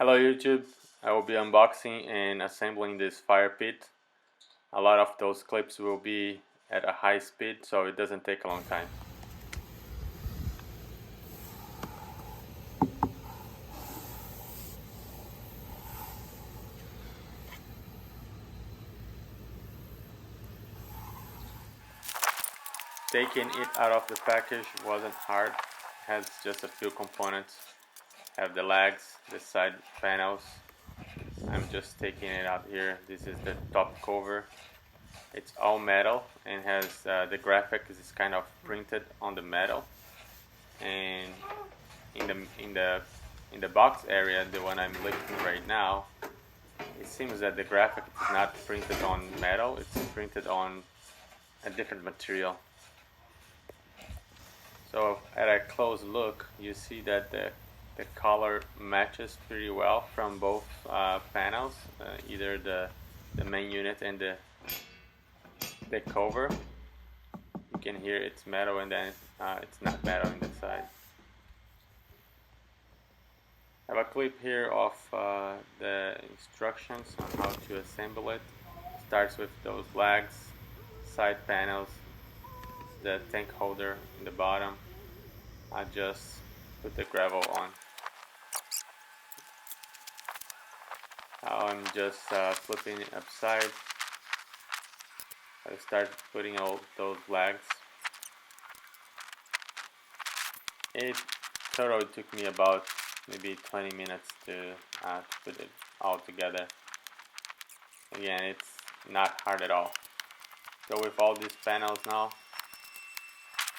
Hello YouTube, I will be unboxing and assembling this fire pit. A lot of those clips will be at a high speed, so it doesn't take a long time. Taking it out of the package wasn't hard. It has just a few components. Have the legs, the side panels. I'm just taking it out here. This is the top cover. It's all metal and has the graphic is kind of printed on the metal. And in the box area, the one I'm lifting right now, it seems that the graphic is not printed on metal. It's printed on a different material. So at a close look, you see that the color matches pretty well from both panels, either the main unit and the cover. You can hear it's metal, and then it's not metal on the side. I have a clip here of the instructions on how to assemble it. It starts with those legs, side panels, the tank holder in the bottom. I just put the gravel on. Now I'm just flipping it upside. I start putting all those legs. It totally took me about maybe 20 minutes to put it all together. Again, it's not hard at all. So with all these panels now,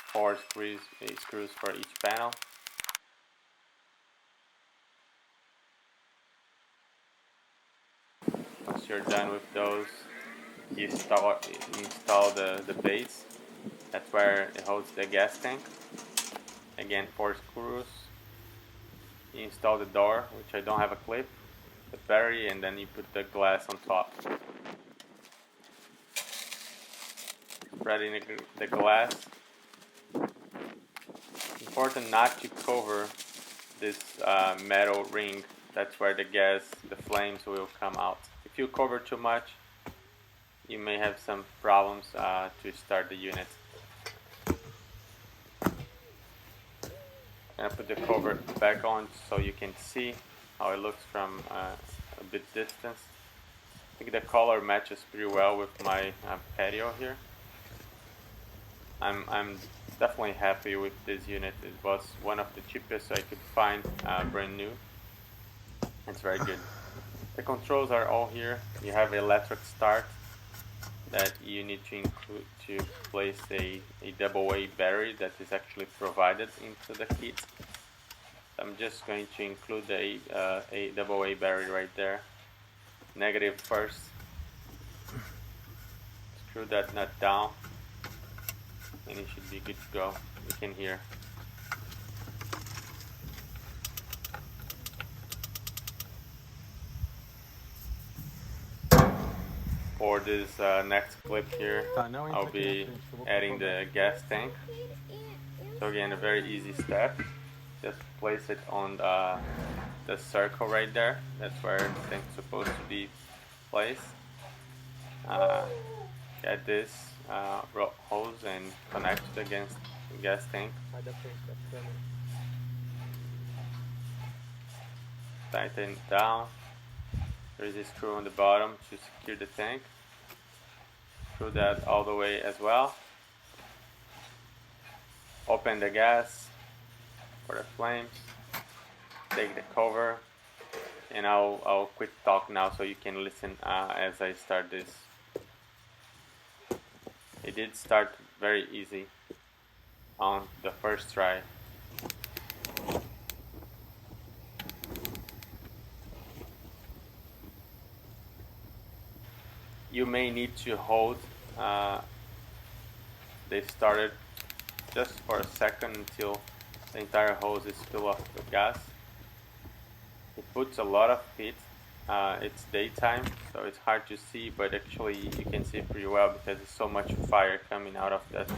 4 screws for each panel. Once you're done with those, you install the base. That's where it holds the gas tank. Again, 4 screws. You install the door, which I don't have a clip, the battery, and then you put the glass on top. Spreading the glass. Important not to cover this metal ring. That's where the flames will come out. If you cover too much, you may have some problems to start the unit. I'm gonna put the cover back on so you can see how it looks from a bit distance. I think the color matches pretty well with my patio here. I'm definitely happy with this unit. It was one of the cheapest I could find, brand new. It's very good. The controls are all here. You have electric start that you need to include to place a AA battery that is actually provided into the kit. I'm just going to include a AA battery right there. Negative first. Screw that nut down, and it should be good to go. You can hear. For this next clip here, I'll be adding the gas tank. So again, a very easy step. Just place it on the circle right there. That's where the tank's supposed to be placed. Get this hose and connect it against the gas tank. Tighten it down. There is a screw on the bottom to secure the tank. Screw that all the way as well. Open the gas for the flames. Take the cover, and I'll quit talk now so you can listen as I start this. It did start very easy on the first try. You may need to hold they started just for a second until the entire hose is filled up with gas. It puts a lot of heat. It's daytime, so it's hard to see, but actually you can see pretty well because there's so much fire coming out of that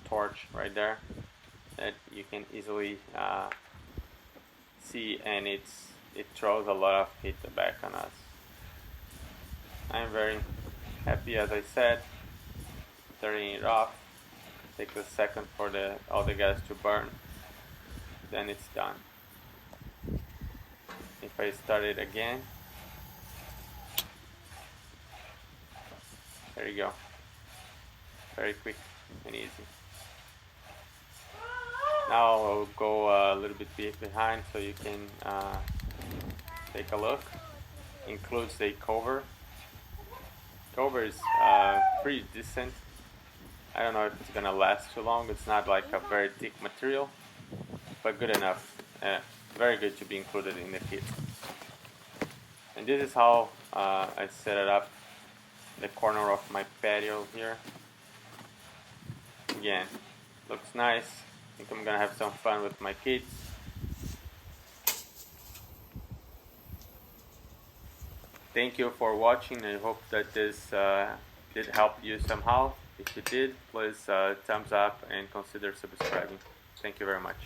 torch right there that you can easily see, and it's it throws a lot of heat back on us. I'm very happy, as I said. Turning it off. Takes a second for all the gas to burn. Then it's done. If I start it again, there you go. Very quick and easy. Now I'll go a little bit behind so you can take a look. Includes the cover. Cover is pretty decent. I don't know if it's gonna last too long. It's not like a very thick material, but good enough. Very good to be included in the kit. And this is how I set it up, the corner of my patio here. Again, looks nice. I think I'm gonna have some fun with my kids. Thank you for watching. I hope that this did help you somehow. If you did, please thumbs up and consider subscribing. Thank you very much.